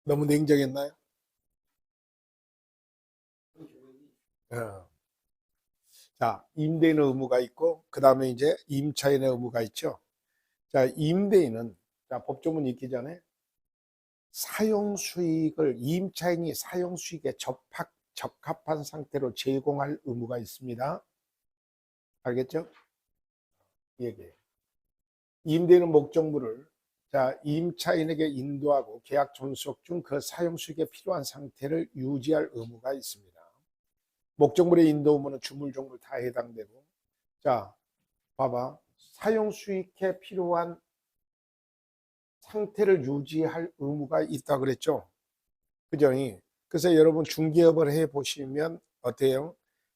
너무 냉정했나요? 어. 자, 임대인의 의무가 있고, 그 다음에 이제 임차인의 의무가 있죠. 자, 임대인은, 자, 법조문 읽기 전에 사용 수익을 임차인이 사용 수익에 적합한 상태로 제공할 의무가 있습니다. 알겠죠? 얘기해요. 임대인은 목적물을 자, 임차인에게 인도하고 계약 존속 중 그 사용 수익에 필요한 상태를 유지할 의무가 있습니다. 목적물의 인도 의무는 주물 종물 다 해당되고, 자, 봐봐. 사용 수익에 필요한 상태를 유지할 의무가 있다 그랬죠. 그죠? 그래서 여러분 중개업을 해 보시면 어때요?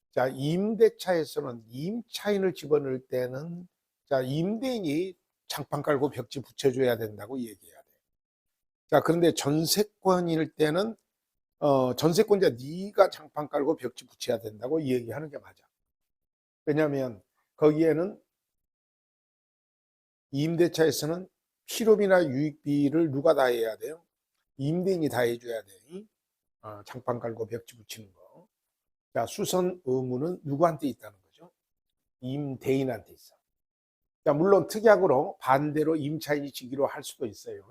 자, 임대차에서는 임차인을 집어넣을 때는 자, 임대인이 장판 깔고 벽지 붙여줘야 된다고 얘기해야 돼. 자, 그런데 전세권일 때는 전세권자 네가 장판 깔고 벽지 붙여야 된다고 얘기하는 게 맞아. 왜냐하면 거기에는 임대차에서는 필요비나 유익비를 누가 다 해야 돼요? 임대인이 다 해줘야 돼. 장판 깔고 벽지 붙이는 거. 자, 수선 의무는 누구한테 있다는 거죠? 임대인한테 있어. 자, 물론 특약으로 반대로 임차인이 지기로 할 수도 있어요.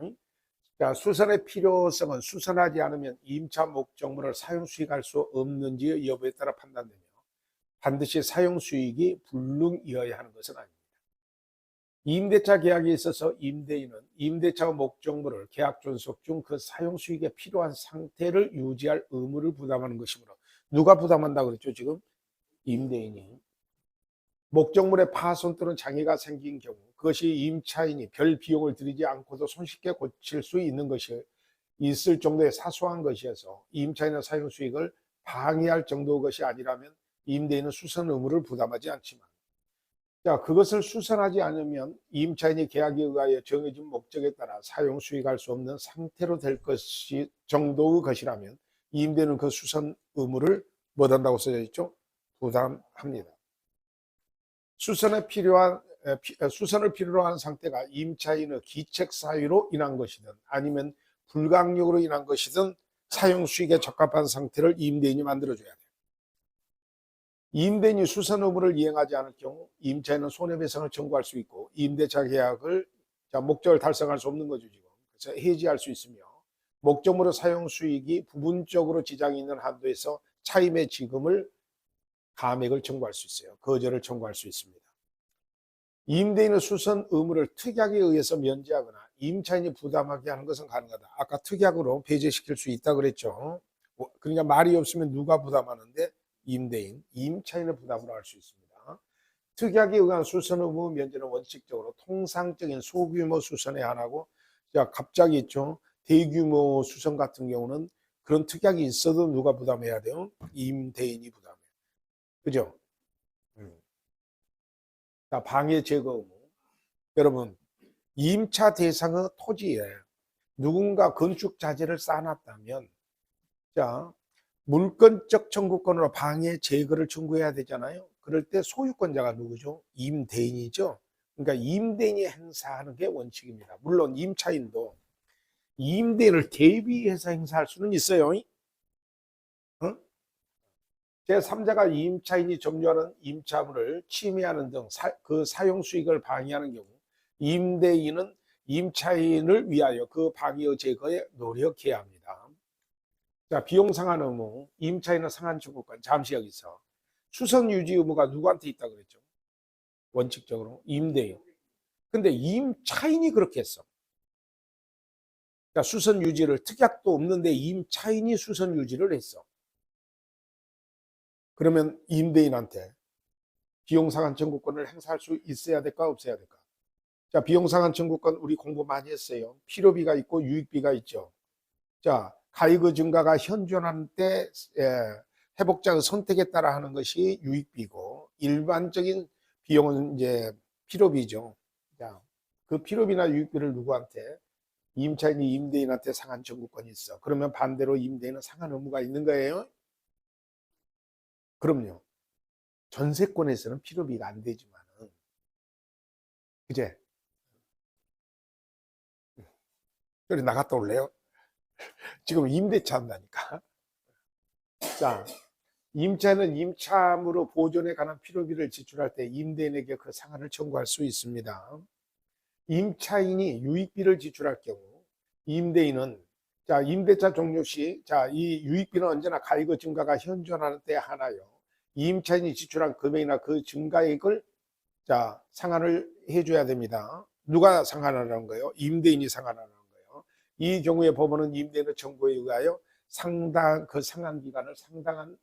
자, 수선의 필요성은 수선하지 않으면 임차 목적물을 사용 수익할 수 없는지 여부에 따라 판단되며 반드시 사용 수익이 불능이어야 하는 것은 아닙니다. 임대차 계약에 있어서 임대인은 임대차 목적물을 계약 존속 중 그 사용 수익에 필요한 상태를 유지할 의무를 부담하는 것이므로 누가 부담한다고 그랬죠? 지금 임대인이. 목적물의 파손 또는 장애가 생긴 경우 그것이 임차인이 별 비용을 들이지 않고도 손쉽게 고칠 수 있는 것이 있을 정도의 사소한 것이어서 임차인의 사용 수익을 방해할 정도의 것이 아니라면 임대인은 수선 의무를 부담하지 않지만, 자, 그것을 수선하지 않으면 임차인이 계약에 의하여 정해진 목적에 따라 사용 수익할 수 없는 상태로 될 것이 정도의 것이라면 임대인은 그 수선 의무를 못한다고 써져 있죠? 부담합니다. 수선을 필요로 한 상태가 임차인의 기책 사유로 인한 것이든 아니면 불강력으로 인한 것이든 사용 수익에 적합한 상태를 임대인이 만들어줘야 돼요. 임대인이 수선 의무를 이행하지 않을 경우 임차인은 손해배상을 청구할 수 있고 임대차 계약을 목적을 달성할 수 없는 거죠. 지금. 그래서 해지할 수 있으며 목적물의 사용 수익이 부분적으로 지장이 있는 한도에서 차임의 지급을 감액을 청구할 수 있어요. 거절을 청구할 수 있습니다. 임대인의 수선 의무를 특약에 의해서 면제하거나 임차인이 부담하게 하는 것은 가능하다. 아까 특약으로 배제시킬 수 있다 그랬죠. 그러니까 말이 없으면 누가 부담하는데? 임대인, 임차인의 부담으로 할 수 있습니다. 특약에 의한 수선 의무 면제는 원칙적으로 통상적인 소규모 수선에 한하고, 자, 갑자기 있죠. 대규모 수선 같은 경우는 그런 특약이 있어도 누가 부담해야 돼요? 임대인이 부담해요. 그죠? 자, 방해 제거 의무. 여러분, 임차 대상의 토지에 누군가 건축 자재를 쌓아놨다면, 자, 물권적 청구권으로 방해 제거를 청구해야 되잖아요. 그럴 때 소유권자가 누구죠? 임대인이죠. 그러니까 임대인이 행사하는 게 원칙입니다. 물론 임차인도 임대인을 대비해서 행사할 수는 있어요. 어? 제3자가 임차인이 점유하는 임차물을 침해하는 등 그 사용 수익을 방해하는 경우 임대인은 임차인을 위하여 그 방해 제거에 노력해야 합니다. 자, 비용 상한 의무, 임차인은 상한 청구권. 잠시 여기서 수선 유지 의무가 누구한테 있다 그랬죠? 원칙적으로 임대인. 근데 임차인이 그렇게 했어. 그러니까 수선 유지를 특약도 없는데 임차인이 수선 유지를 했어. 그러면 임대인한테 비용 상한 청구권을 행사할 수 있어야 될까 없어야 될까? 자, 비용 상한 청구권 우리 공부 많이 했어요. 필요비가 있고 유익비가 있죠. 자, 가액의 증가가 현존한 때 회복자의 선택에 따라 하는 것이 유익비고 일반적인 비용은 이제 필요비죠. 자, 그 필요비나 유익비를 누구한테? 임차인이 임대인한테 상한 청구권이 있어. 그러면 반대로 임대인은 상한 의무가 있는 거예요? 그럼요. 전세권에서는 필요비가 안 되지만은, 그제? 저리 나갔다 올래요? 지금 임대차 한다니까. 자, 임차인은 임차물의 보존에 관한 필요비를 지출할 때 임대인에게 그 상한을 청구할 수 있습니다. 임차인이 유익비를 지출할 경우 임대인은 자, 임대차 종료 시 자, 이 유익비는 언제나 가액의 증가가 현존하는 때 하나요. 임차인이 지출한 금액이나 그 증가액을 자, 상한을 해줘야 됩니다. 누가 상한하라는 거예요? 임대인이 상한하는 거예요. 이 경우에 법원은 임대인의 청구에 의하여 상당한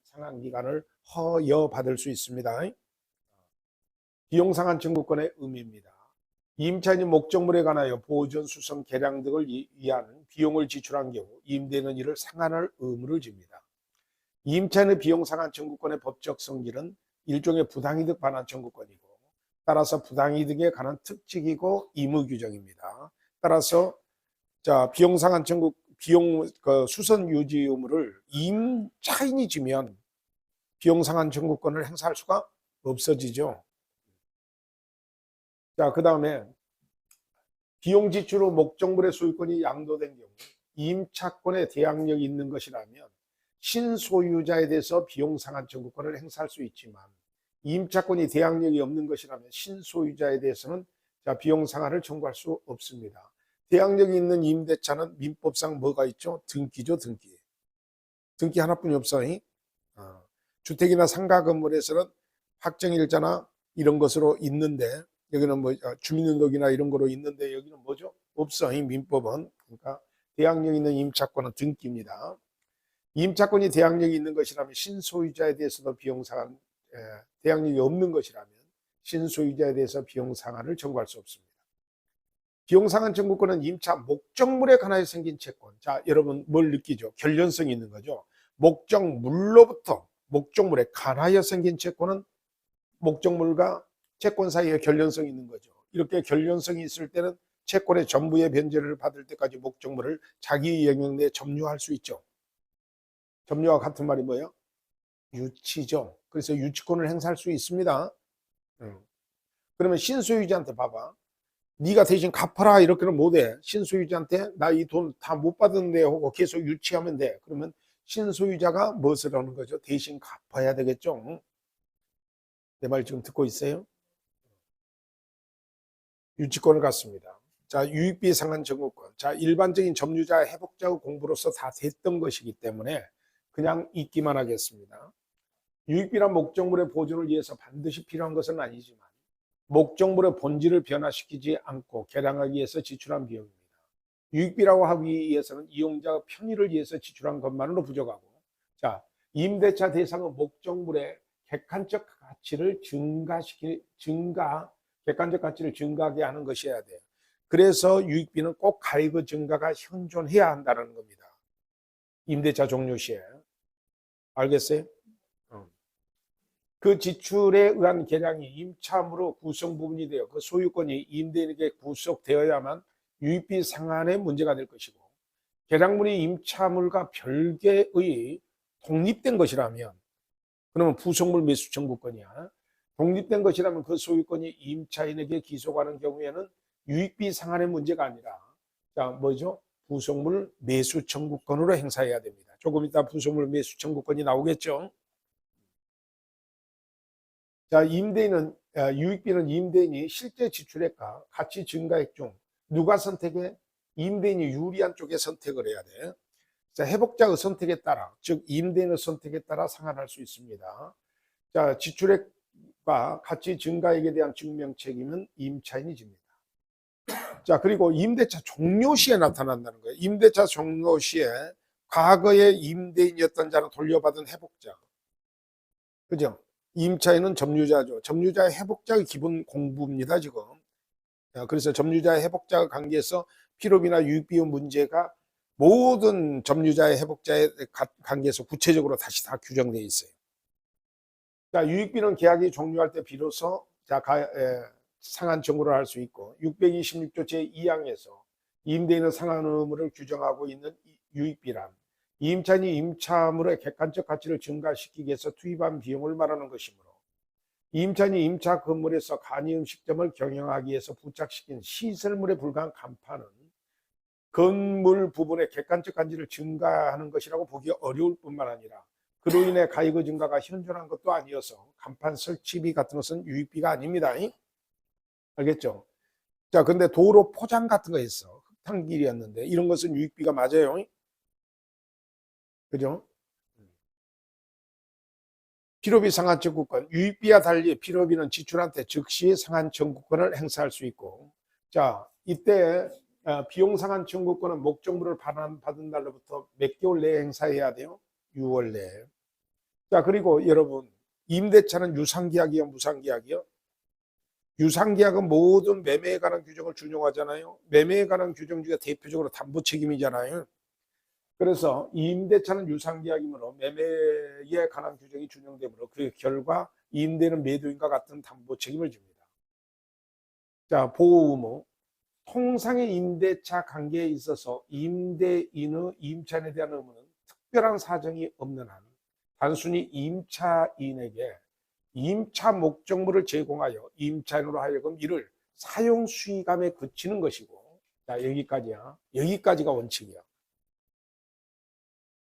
상한 기간을 허여받을 수 있습니다. 비용 상한 청구권의 의미입니다. 임차인이 목적물에 관하여 보존, 수선, 개량 등을 위한 비용을 지출한 경우 임대인은 이를 상한할 의무를 집니다. 임차인의 비용 상한 청구권의 법적 성질은 일종의 부당이득 반환 청구권이고 따라서 부당이득에 관한 특칙이고 의무 규정입니다. 따라서 자, 비용 상한 청구 수선 유지 의무를 임차인이 지면 비용 상한 청구권을 행사할 수가 없어지죠. 자, 그다음에 비용 지출 후 목적물의 소유권이 양도된 경우 임차권에 대항력이 있는 것이라면 신소유자에 대해서 비용 상한 청구권을 행사할 수 있지만 임차권이 대항력이 없는 것이라면 신소유자에 대해서는 자, 비용 상한을 청구할 수 없습니다. 대항력이 있는 임대차는 민법상 뭐가 있죠? 등기죠, 등기. 등기 하나뿐이 없어요. 주택이나 상가 건물에서는 확정일자나 이런 것으로 있는데 여기는 뭐 주민등록이나 이런 거로 있는데 여기는 뭐죠? 없어요. 민법은. 그러니까 대항력 있는 임차권은 등기입니다. 임차권이 대항력이 있는 것이라면 신소유자에 대해서도 비용 상한 대항력이 없는 것이라면 신소유자에 대해서 비용 상한을 청구할 수 없습니다. 비용 상한 청구권은 임차 목적물에 관하여 생긴 채권. 자, 여러분 뭘 느끼죠? 결련성이 있는 거죠. 목적물로부터 목적물에 관하여 생긴 채권은 목적물과 채권 사이에 결련성이 있는 거죠. 이렇게 결련성이 있을 때는 채권의 전부의 변제를 받을 때까지 목적물을 자기 영역 내에 점유할 수 있죠. 점유와 같은 말이 뭐예요? 유치죠. 그래서 유치권을 행사할 수 있습니다. 그러면 신소유자한테 봐봐. 네가 대신 갚아라 이렇게는 못해. 신소유자한테 나 이 돈 다 못 받았는데 하고 계속 유치하면 돼. 그러면 신소유자가 무엇을 하는 거죠? 대신 갚아야 되겠죠. 내 말 지금 듣고 있어요? 유치권을 갖습니다. 자, 유익비 상한 청구권. 자, 일반적인 점유자 회복자의 공부로서 다 됐던 것이기 때문에 그냥 잊기만 하겠습니다. 유익비란 목적물의 보존을 위해서 반드시 필요한 것은 아니지만 목적물의 본질을 변화시키지 않고 개량하기 위해서 지출한 비용입니다. 유익비라고 하기 위해서는 이용자 편의를 위해서 지출한 것만으로 부족하고 자, 임대차 대상은 목적물의 객관적 가치를 객관적 가치를 증가하게 하는 것이어야 돼요. 그래서 유익비는 꼭 가액의 증가가 현존해야 한다는 겁니다. 임대차 종료 시에. 알겠어요? 그 지출에 의한 계량이 임차물의 구성 부분이 되어 그 소유권이 임대인에게 구속되어야만 유익비 상한의 문제가 될 것이고 계량물이 임차물과 별개의 독립된 것이라면 그러면 부속물 매수 청구권이야. 독립된 것이라면 그 소유권이 임차인에게 기소하는 경우에는 유익비 상한의 문제가 아니라 자 뭐죠? 부속물 매수 청구권으로 행사해야 됩니다. 조금 이따 부속물 매수 청구권이 나오겠죠. 자, 유익비는 임대인이 실제 지출액과 가치 증가액 중 누가 선택해? 임대인이 유리한 쪽에 선택을 해야 돼. 자, 회복자의 선택에 따라, 즉 임대인의 선택에 따라 상한할 수 있습니다. 자, 지출액과 가치 증가액에 대한 증명 책임은 임차인이 집니다. 자, 그리고 임대차 종료 시에 나타난다는 거예요. 임대차 종료 시에 과거에 임대인이었던 자는 돌려받은 회복자. 그죠? 임차인은 점유자죠. 점유자의 회복자의 기본 공부입니다, 지금. 그래서 점유자의 회복자의 관계에서 필요비나 유익비의 문제가 모든 점유자의 회복자의 관계에서 구체적으로 다시 다 규정되어 있어요. 자, 유익비는 계약이 종료할 때 비로소 상한 청구를 할 수 있고 626조 제2항에서 임대인의 상한 의무를 규정하고 있는 유익비란 임차인이 임차물의 객관적 가치를 증가시키기 위해서 투입한 비용을 말하는 것이므로 임차인이 임차 건물에서 간이 음식점을 경영하기 위해서 부착시킨 시설물에 불과한 간판은 건물 부분의 객관적 가치를 증가하는 것이라고 보기 어려울 뿐만 아니라 그로 인해 가액의 증가가 현존한 것도 아니어서 간판 설치비 같은 것은 유익비가 아닙니다. 알겠죠? 자, 근데 도로 포장 같은 거 있어. 흙탕길이었는데 이런 것은 유익비가 맞아요. 그죠? 필요비 상한 청구권, 유익비와 달리 필요비는 지출한테 즉시 상한 청구권을 행사할 수 있고, 자, 이때 비용 상한 청구권은 목적물을 받은 날로부터 몇 개월 내에 행사해야 돼요? 6월 내에. 자, 그리고 여러분, 임대차는 유상계약이요, 무상계약이요? 유상계약은 모든 매매에 관한 규정을 준용하잖아요. 매매에 관한 규정 중에 대표적으로 담보 책임이잖아요. 그래서 임대차는 유상계약이므로 매매에 관한 규정이 준용되므로 그 결과 임대는 매도인과 같은 담보 책임을 집니다. 자, 보호 의무. 통상의 임대차 관계에 있어서 임대인의 임차인에 대한 의무는 특별한 사정이 없는 한 단순히 임차인에게 임차 목적물을 제공하여 임차인으로 하여금 이를 사용 수익감에 그치는 것이고, 자, 여기까지야. 여기까지가 원칙이야.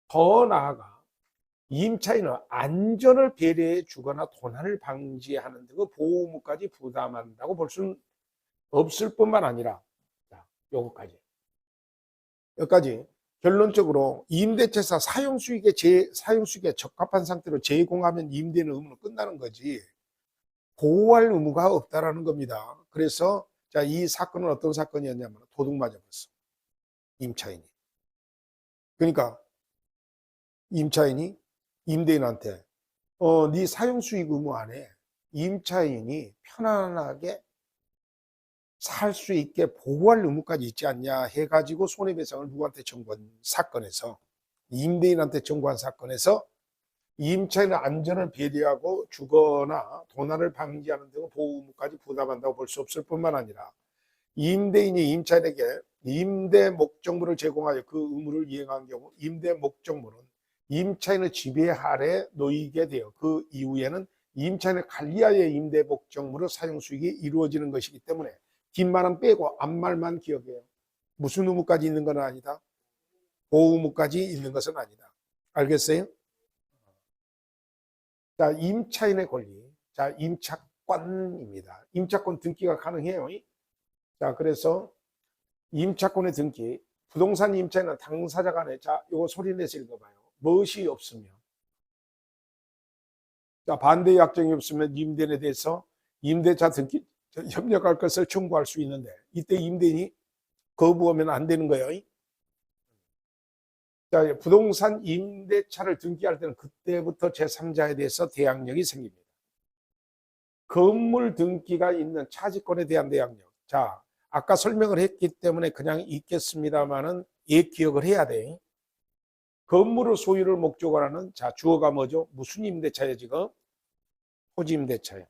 더 나아가 임차인은 안전을 배려해 주거나 도난을 방지하는 등의 보호무까지 부담한다고 볼 수는 없을 뿐만 아니라, 자, 여기까지 결론적으로 임대차에서 사용수익에 적합한 상태로 제공하면 임대는 의무는 끝나는 거지 보호할 의무가 없다라는 겁니다. 그래서 자, 이 사건은 어떤 사건이었냐면 도둑 맞아버렸어. 임차인이. 그러니까 임차인이 임대인한테 네 사용수익 의무 안에 임차인이 편안하게 살 수 있게 보호할 의무까지 있지 않냐 해가지고 손해배상을 누구한테 청구한 사건에서 임대인한테 청구한 사건에서 임차인의 안전을 배려하고 주거나 도난을 방지하는 등의 보호 의무까지 부담한다고 볼 수 없을 뿐만 아니라 임대인이 임차인에게 임대 목적물을 제공하여 그 의무를 이행한 경우 임대 목적물은 임차인의 지배 아래 놓이게 되어 그 이후에는 임차인의 관리하에 임대 목적물의 사용 수익이 이루어지는 것이기 때문에 뒷말은 빼고 앞말만 기억해요. 무슨 의무까지 있는 건 아니다. 보호 의무까지 있는 것은 아니다. 알겠어요? 자, 임차인의 권리. 자, 임차권입니다. 임차권 등기가 가능해요. 자, 그래서 임차권의 등기, 부동산 임차인은 당사자 간에, 자, 이거 소리 내서 읽어봐요. 무엇이 없으면, 자, 반대 약정이 없으면 임대인에 대해서 임대차 등기 협력할 것을 청구할 수 있는데 이때 임대인이 거부하면 안 되는 거예요. 자, 부동산 임대차를 등기할 때는 그때부터 제3자에 대해서 대항력이 생깁니다. 건물 등기가 있는 차지권에 대한 대항력. 자, 아까 설명을 했기 때문에 그냥 읽겠습니다만은 기억을 해야 돼. 건물의 소유를 목적으로 하는, 자, 주어가 뭐죠? 무슨 임대차예요, 지금? 토지 임대차예요.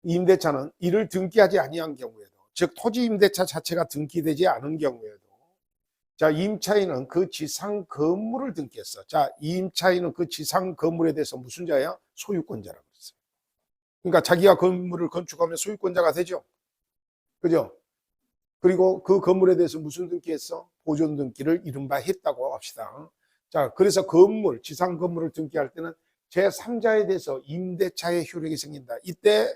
임대차는 이를 등기하지 아니한 경우에도, 즉 토지 임대차 자체가 등기되지 않은 경우에도, 자, 임차인은 그 지상 건물을 등기했어. 자, 임차인은 그 지상 건물에 대해서 무슨 자야? 소유권자라고 했어요. 그러니까 자기가 건물을 건축하면 소유권자가 되죠. 그죠? 그리고 그 건물에 대해서 무슨 등기했어? 보존 등기를 이른바 했다고 합시다. 자, 그래서 건물, 지상 건물을 등기할 때는 제3자에 대해서 임대차의 효력이 생긴다. 이때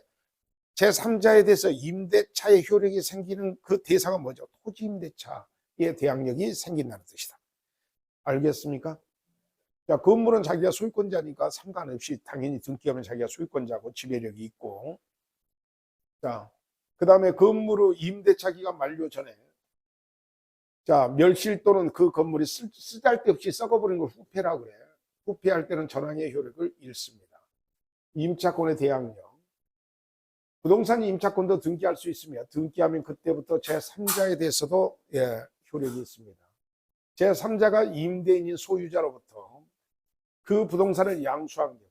제3자에 대해서 임대차의 효력이 생기는 그 대상은 뭐죠? 토지 임대차의 대항력이 생긴다는 뜻이다. 알겠습니까? 자, 건물은 자기가 소유권자니까 상관없이 당연히 등기하면 자기가 소유권자고 지배력이 있고, 자, 그 다음에 건물의 임대차 기간 만료 전에, 자, 멸실 또는 그 건물이 쓰잘데없이 썩어버린 걸 후폐라고 그래. 후폐할 때는 전환의 효력을 잃습니다. 임차권의 대항력. 부동산 임차권도 등기할 수 있으며 등기하면 그때부터 제3자에 대해서도 효력이 있습니다. 제3자가 임대인인 소유자로부터 그 부동산을 양수한 경우,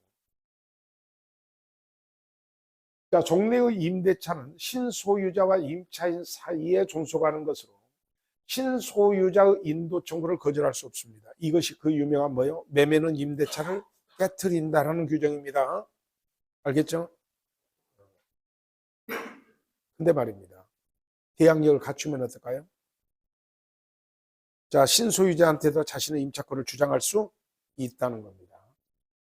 자, 종래의 임대차는 신소유자와 임차인 사이에 존속하는 것으로 신소유자의 인도 청구를 거절할 수 없습니다. 이것이 그 유명한 뭐요? 매매는 임대차를 깨트린다라는 규정입니다. 알겠죠? 근데 말입니다. 대항력을 갖추면 어떨까요? 자, 신소유자한테도 자신의 임차권을 주장할 수 있다는 겁니다.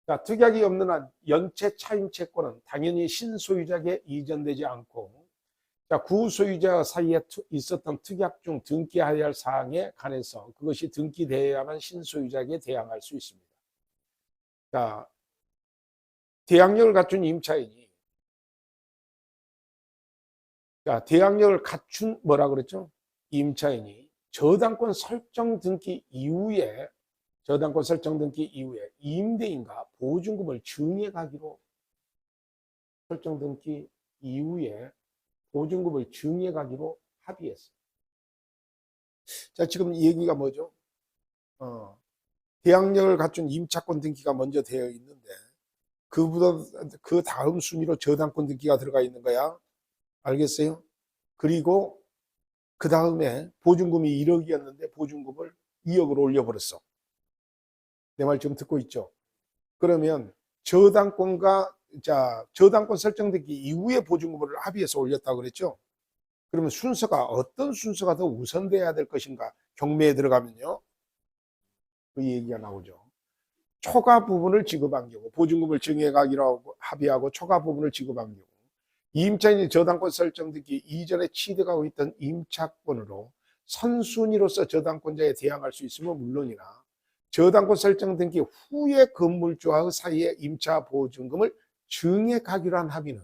자, 특약이 없는 한 연체 차임채권은 당연히 신소유자에게 이전되지 않고, 자, 구소유자 사이에 있었던 특약 중 등기해야 할 사항에 관해서 그것이 등기되어야만 신소유자에게 대항할 수 있습니다. 자, 대항력을 갖춘 임차인이, 자, 대항력을 갖춘 뭐라 그랬죠? 임차인이 저당권 설정 등기 이후에 임대인과 보증금을 증액하기로 설정 등기 이후에 보증금을 증액하기로 합의했어요. 자, 지금 이 얘기가 뭐죠? 대항력을 갖춘 임차권 등기가 먼저 되어 있는데 그 다음 순위로 저당권 등기가 들어가 있는 거야. 알겠어요? 그리고 그 다음에 보증금이 1억이었는데 보증금을 2억으로 올려버렸어. 내 말 지금 듣고 있죠? 그러면 저당권 설정 등기 이후에 보증금을 합의해서 올렸다고 그랬죠? 그러면 순서가 어떤 순서가 더 우선돼야 될 것인가? 경매에 들어가면요. 그 얘기가 나오죠. 초과 부분을 지급한 경우, 보증금을 증액하기로 합의하고 초과 부분을 지급한 경우, 임차인이 저당권 설정 등기 이전에 취득하고 있던 임차권으로 선순위로서 저당권자에 대항할 수 있으면 물론이나 저당권 설정 등기 후에 건물주와의 사이에 임차 보증금을 증액하기로 한 합의는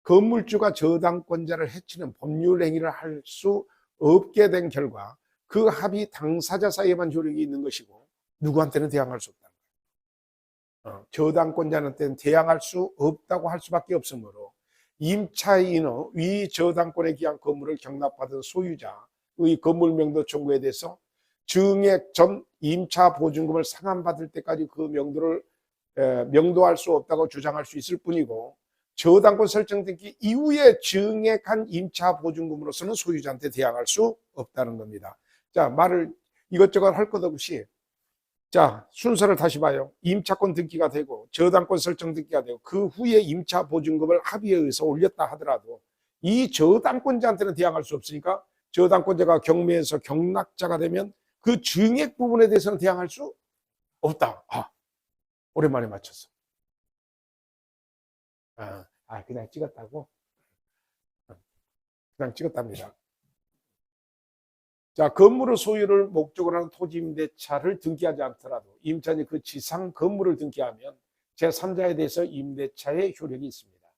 건물주가 저당권자를 해치는 법률 행위를 할 수 없게 된 결과 그 합의 당사자 사이에만 효력이 있는 것이고 누구한테는 대항할 수 없다. 저당권자한테는 대항할 수 없다고 할 수밖에 없으므로 임차인의 위 저당권에 기한 건물을 경납받은 소유자의 건물명도 청구에 대해서 증액 전 임차 보증금을 상환받을 때까지 그 명도를 명도할 수 없다고 주장할 수 있을 뿐이고 저당권 설정 등기 이후에 증액한 임차 보증금으로서는 소유자한테 대항할 수 없다는 겁니다. 자, 말을 이것저것 할 것 없이 자, 순서를 다시 봐요. 임차권 등기가 되고 저당권 설정 등기가 되고 그 후에 임차 보증금을 합의에 의해서 올렸다 하더라도 이 저당권자한테는 대항할 수 없으니까 저당권자가 경매에서 경락자가 되면 그 증액 부분에 대해서는 대항할 수 없다. 오랜만에 맞췄어. 그냥 찍었다고? 그냥 찍었답니다. 자, 건물의 소유를 목적으로 하는 토지임대차를 등기하지 않더라도 임차인이 그 지상 건물을 등기하면 제3자에 대해서 임대차의 효력이 있습니다.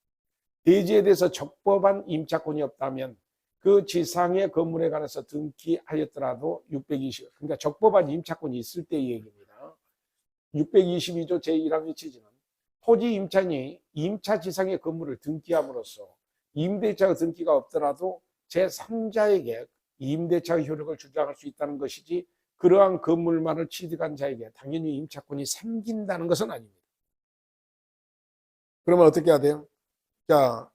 대지에 대해서 적법한 임차권이 없다면 그 지상의 건물에 관해서 등기하였더라도 620, 그러니까 적법한 임차권이 있을 때의 얘기입니다. 622조 제1항의 취지는 토지 임차인이 임차 지상의 건물을 등기함으로써 임대차의 등기가 없더라도 제3자에게 임대차의 효력을 주장할 수 있다는 것이지 그러한 건물만을 취득한 자에게 당연히 임차권이 생긴다는 것은 아닙니다. 그러면 어떻게 해야 돼요? 자,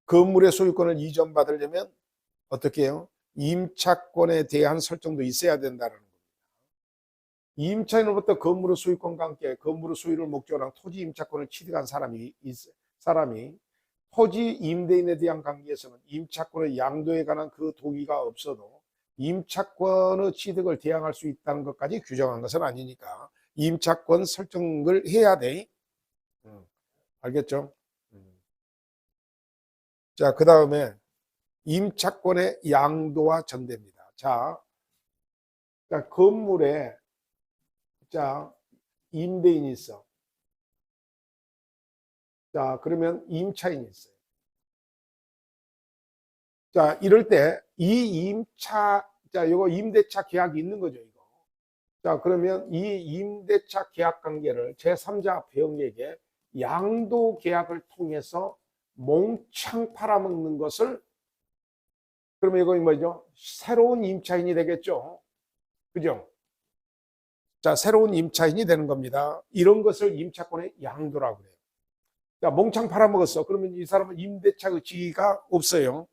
건물의 소유권을 이전받으려면 어떻게 해요? 임차권에 대한 설정도 있어야 된다는 겁니다. 임차인으로부터 건물의 소유권과 함께 건물의 소유를 목적으로 한 토지 임차권을 취득한 사람이 토지 임대인에 대한 관계에서는 임차권의 양도에 관한 그 동의가 없어도 임차권의 취득을 대항할 수 있다는 것까지 규정한 것은 아니니까 임차권 설정을 해야 돼. 알겠죠? 자, 그 다음에 임차권의 양도와 전대입니다. 자, 건물에 임대인이 있어. 자, 그러면 임차인이 있어요. 자, 이럴 때 이 요거 임대차 계약이 있는 거죠, 이거. 자, 그러면 이 임대차 계약 관계를 제3자 배우에게 양도 계약을 통해서 몽창 팔아먹는 것을 그러면 이거 뭐죠? 새로운 임차인이 되겠죠. 그죠? 자, 새로운 임차인이 되는 겁니다. 이런 것을 임차권의 양도라고 그래요. 자, 몽창 팔아먹었어. 그러면 이 사람은 임대차 의지가 없어요.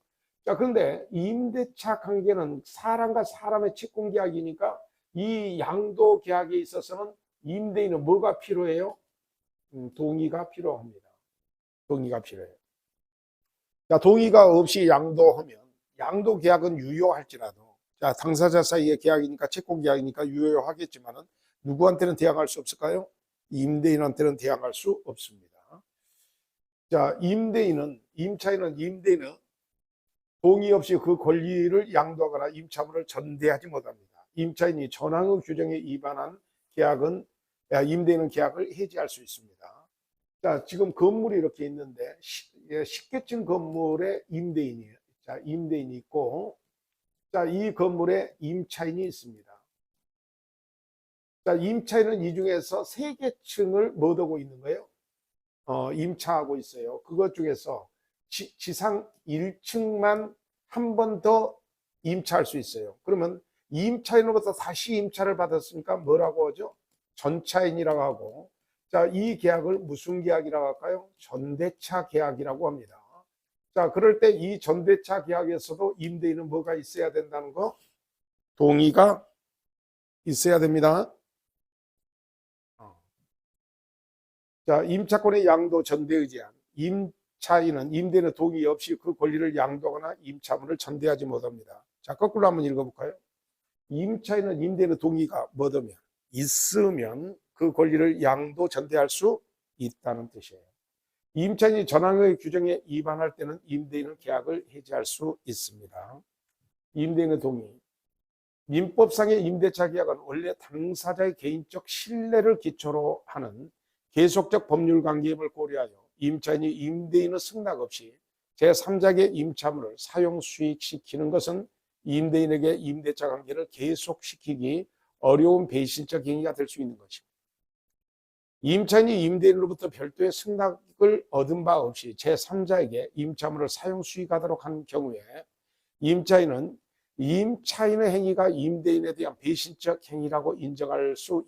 자, 그런데 임대차 관계는 사람과 사람의 채권 계약이니까 이 양도 계약에 있어서는 임대인은 뭐가 필요해요? 동의가 필요합니다. 동의가 필요해요. 자, 동의가 없이 양도하면 양도 계약은 유효할지라도 자, 당사자 사이의 계약이니까 채권 계약이니까 유효하겠지만은 누구한테는 대항할 수 없을까요? 임대인한테는 대항할 수 없습니다. 자, 임차인은 동의 없이 그 권리를 양도하거나 임차물을 전대하지 못합니다. 임차인이 전항의 규정에 위반한 계약은 임대인은 계약을 해지할 수 있습니다. 자, 지금 건물이 이렇게 있는데 10개층 건물에 임대인이에요. 자, 임대인이 있고, 자, 이 건물에 임차인이 있습니다. 자, 임차인은 이 중에서 3개층을 뭐 하고 있는 거예요? 임차하고 있어요. 그것 중에서 지상 1층만 한 번 더 임차할 수 있어요. 그러면 임차인으로부터 다시 임차를 받았으니까 뭐라고 하죠? 전차인이라고 하고, 자, 이 계약을 무슨 계약이라고 할까요? 전대차 계약이라고 합니다. 자, 그럴 때 이 전대차 계약에서도 임대인은 뭐가 있어야 된다는 거? 동의가 있어야 됩니다. 자, 임차권의 양도 전대의 제한. 임차인은 임대인의 동의 없이 그 권리를 양도하거나 임차물을 전대하지 못합니다. 자, 거꾸로 한번 읽어볼까요? 임차인은 임대인의 동의가 뭐더면 있으면 그 권리를 양도 전대할 수 있다는 뜻이에요. 임차인이 전항의 규정에 위반할 때는 임대인은 계약을 해지할 수 있습니다. 임대인의 동의. 민법상의 임대차 계약은 원래 당사자의 개인적 신뢰를 기초로 하는 계속적 법률 관계임을 고려하여 임차인이 임대인의 승낙 없이 제3자에게 임차물을 사용 수익시키는 것은 임대인에게 임대차 관계를 계속시키기 어려운 배신적 행위가 될 수 있는 것입니다. 임차인이 임대인으로부터 별도의 승낙을 얻은 바 없이 제3자에게 임차물을 사용 수익하도록 한 경우에 임차인의 행위가 임대인에 대한 배신적 행위라고 인정할 수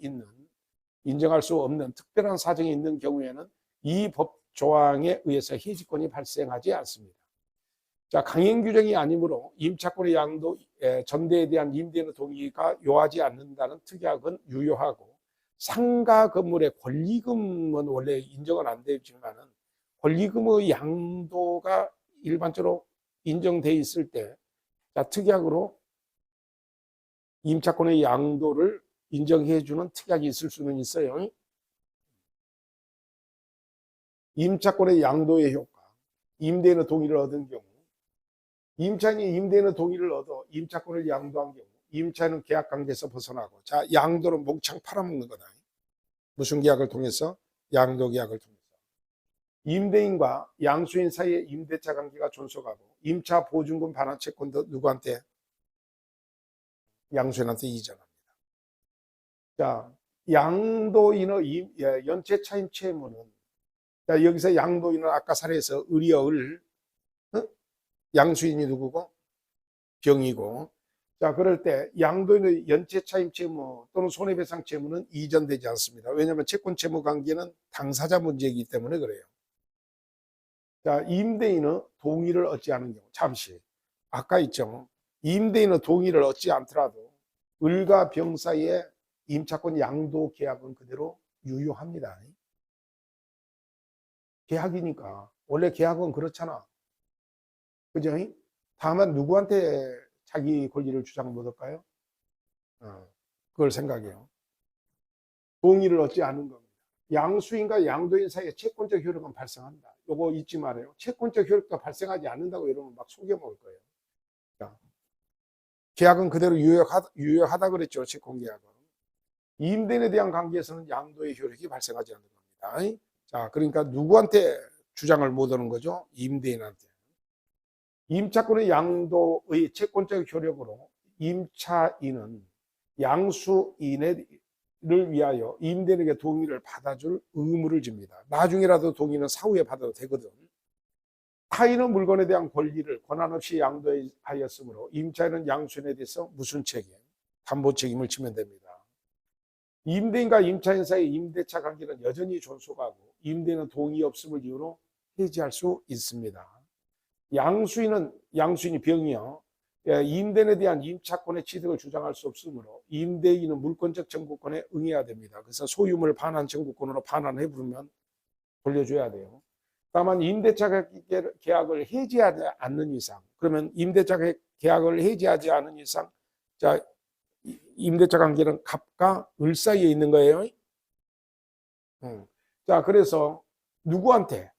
없는 특별한 사정이 있는 경우에는 이 법 조항에 의해서 해지권이 발생하지 않습니다. 자, 강행 규정이 아니므로 임차권의 양도 전대에 대한 임대인의 동의가 요하지 않는다는 특약은 유효하고, 상가 건물의 권리금은 원래 인정은 안 되지만은 권리금의 양도가 일반적으로 인정돼 있을 때, 자, 특약으로 임차권의 양도를 인정해주는 특약이 있을 수는 있어요. 임차권의 양도의 효과. 임대인의 동의를 얻은 경우, 임차인이 임대인의 동의를 얻어 임차권을 양도한 경우 임차인은 계약관계에서 벗어나고, 자, 양도는 몽창 팔아먹는 거다. 무슨 계약을 통해서? 양도 계약을 통해서. 임대인과 양수인 사이의 임대차 관계가 존속하고 임차 보증금 반환 채권도 누구한테? 양수인한테 이전합니다. 자, 양도인의 연체 차임 채무는, 자, 여기서 양도인은 아까 사례에서 을이여 을, 양수인이 누구고? 병이고. 자, 그럴 때 양도인의 연체 차임 채무 또는 손해배상 채무는 이전되지 않습니다. 왜냐하면 채권 채무 관계는 당사자 문제이기 때문에 그래요. 자, 임대인의 동의를 얻지 않은 경우, 잠시 아까 있죠. 임대인의 동의를 얻지 않더라도 을과 병 사이에 임차권 양도 계약은 그대로 유효합니다. 계약이니까. 원래 계약은 그렇잖아. 그죠? 다만 누구한테 자기 권리를 주장 못 할까요? 그걸 생각해요. 동의를 얻지 않은 겁니다. 양수인과 양도인 사이에 채권적 효력은 발생한다. 요거 잊지 말아요. 채권적 효력도 발생하지 않는다고 이러면 막 속여먹을 거예요. 자, 계약은 그대로 유효하다 그랬죠. 채권계약은. 임대인에 대한 관계에서는 양도의 효력이 발생하지 않는 겁니다. 자, 그러니까 누구한테 주장을 못 하는 거죠? 임대인한테. 임차권의 양도의 채권적 효력으로 임차인은 양수인을 위하여 임대인에게 동의를 받아줄 의무를 집니다. 나중에라도 동의는 사후에 받아도 되거든. 타인의 물건에 대한 권리를 권한 없이 양도하였으므로 임차인은 양수인에 대해서 무슨 책임? 담보 책임을 지면 됩니다. 임대인과 임차인 사이 임대차 관계는 여전히 존속하고 임대인은 동의 없음을 이유로 해지할 수 있습니다. 양수인이 병이요. 임대인에 대한 임차권의 취득을 주장할 수 없으므로 임대인은 물권적 청구권에 응해야 됩니다. 그래서 소유물 반환 청구권으로 반환해 부르면 돌려줘야 돼요. 다만 임대차 계약을 해지하지 않는 이상, 그러면 임대차 계약을 해지하지 않은 이상 자, 임대차 관계는 갑과 을 사이에 있는 거예요. 자, 그래서 누구한테?